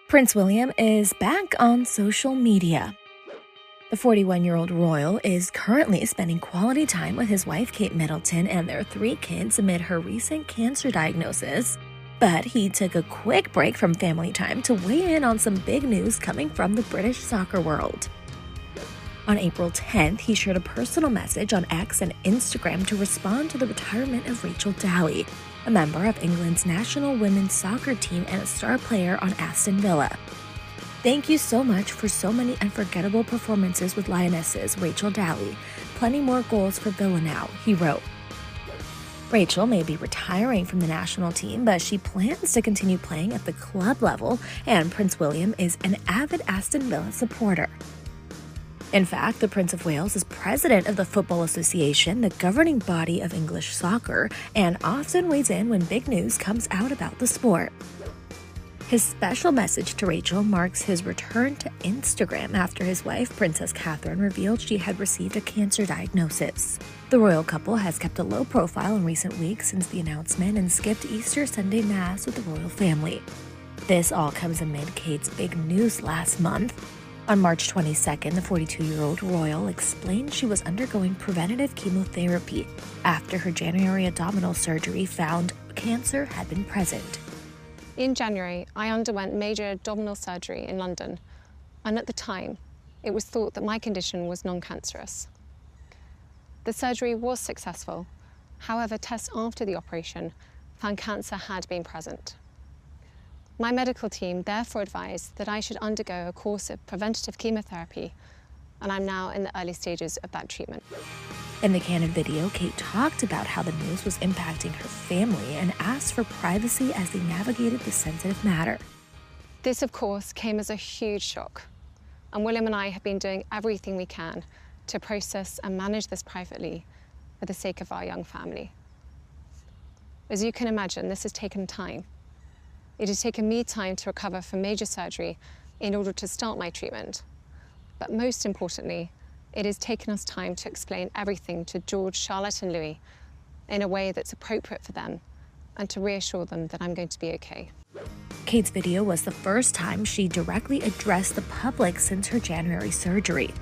Prince William is back on social media. The 41-year-old royal is currently spending quality time with his wife Kate Middleton and their 3 kids amid her recent cancer diagnosis. But he took a quick break from family time to weigh in on some big news coming from the British soccer world. On April 10th, he shared a personal message on X and Instagram to respond to the retirement of Rachel Daly, a member of England's national women's soccer team and a star player on Aston Villa. "Thank you so much for so many unforgettable performances with Lionesses, Rachel Daly. Plenty more goals for Villa now," he wrote. Rachel may be retiring from the national team, but she plans to continue playing at the club level, and Prince William is an avid Aston Villa supporter. In fact, the Prince of Wales is president of the Football Association, the governing body of English soccer, and often weighs in when big news comes out about the sport. His special message to Rachel marks his return to Instagram after his wife, Princess Catherine, revealed she had received a cancer diagnosis. The royal couple has kept a low profile in recent weeks since the announcement and skipped Easter Sunday Mass with the royal family. This all comes amid Kate's big news last month. On March 22nd, the 42-year-old royal explained she was undergoing preventative chemotherapy after her January abdominal surgery found cancer had been present. In January, I underwent major abdominal surgery in London, and at the time, it was thought that my condition was non-cancerous. The surgery was successful. However, tests after the operation found cancer had been present. My medical team therefore advised that I should undergo a course of preventative chemotherapy, and I'm now in the early stages of that treatment. In the candid video, Kate talked about how the news was impacting her family and asked for privacy as they navigated the sensitive matter. This, of course, came as a huge shock, and William and I have been doing everything we can to process and manage this privately for the sake of our young family. As you can imagine, this has taken time. It has taken me time to recover from major surgery in order to start my treatment. But most importantly, it has taken us time to explain everything to George, Charlotte and Louis in a way that's appropriate for them and to reassure them that I'm going to be okay. Kate's video was the first time she directly addressed the public since her January surgery.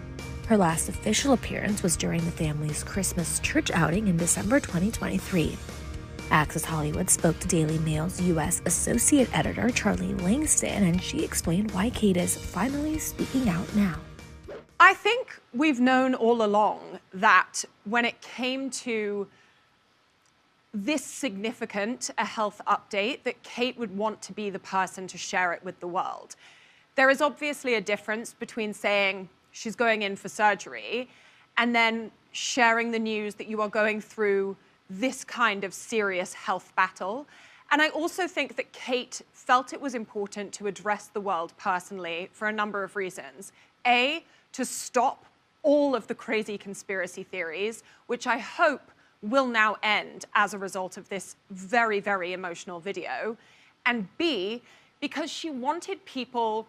Her last official appearance was during the family's Christmas church outing in December 2023. Access Hollywood spoke to Daily Mail's U.S. Associate Editor Charlie Langston, and she explained why Kate is finally speaking out now. I think we've known all along that when it came to this significant a health update, that Kate would want to be the person to share it with the world. There is obviously a difference between saying she's going in for surgery and then sharing the news that you are going through this kind of serious health battle. And I also think that Kate felt it was important to address the world personally for a number of reasons. A, to stop all of the crazy conspiracy theories, which I hope will now end as a result of this very, very emotional video. And B, because she wanted people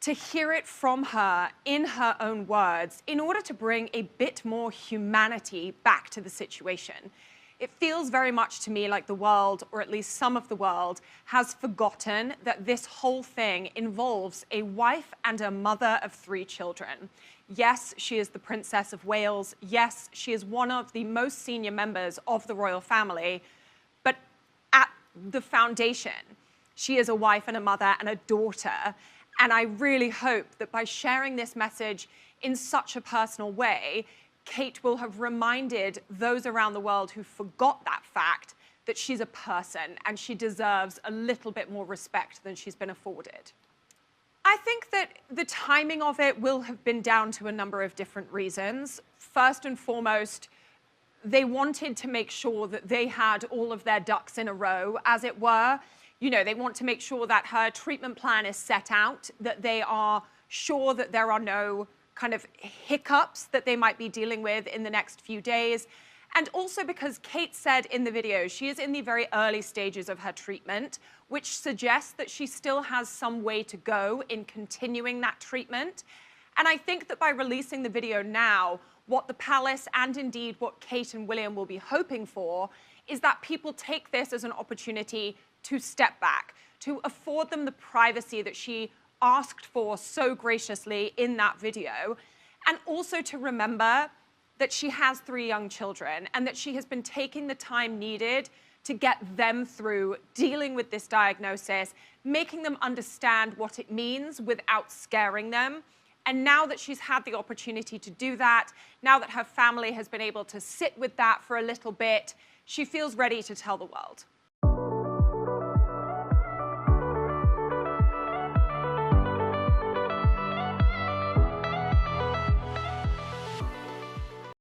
to hear it from her in her own words in order to bring a bit more humanity back to the situation. It feels very much to me like the world, or at least some of the world, has forgotten that this whole thing involves a wife and a mother of 3 children. Yes, she is the Princess of Wales. Yes, she is one of the most senior members of the royal family. But at the foundation, she is a wife and a mother and a daughter. And I really hope that by sharing this message in such a personal way, Kate will have reminded those around the world who forgot that fact that she's a person and she deserves a little bit more respect than she's been afforded. I think that the timing of it will have been down to a number of different reasons. First and foremost, they wanted to make sure that they had all of their ducks in a row, as it were. You know, they want to make sure that her treatment plan is set out, that they are sure that there are no kind of hiccups that they might be dealing with in the next few days. And also because Kate said in the video, she is in the very early stages of her treatment, which suggests that she still has some way to go in continuing that treatment. And I think that by releasing the video now, what the palace and indeed what Kate and William will be hoping for is that people take this as an opportunity to step back, to afford them the privacy that she asked for so graciously in that video, and also to remember that she has 3 young children and that she has been taking the time needed to get them through dealing with this diagnosis, making them understand what it means without scaring them. And now that she's had the opportunity to do that, now that her family has been able to sit with that for a little bit, she feels ready to tell the world.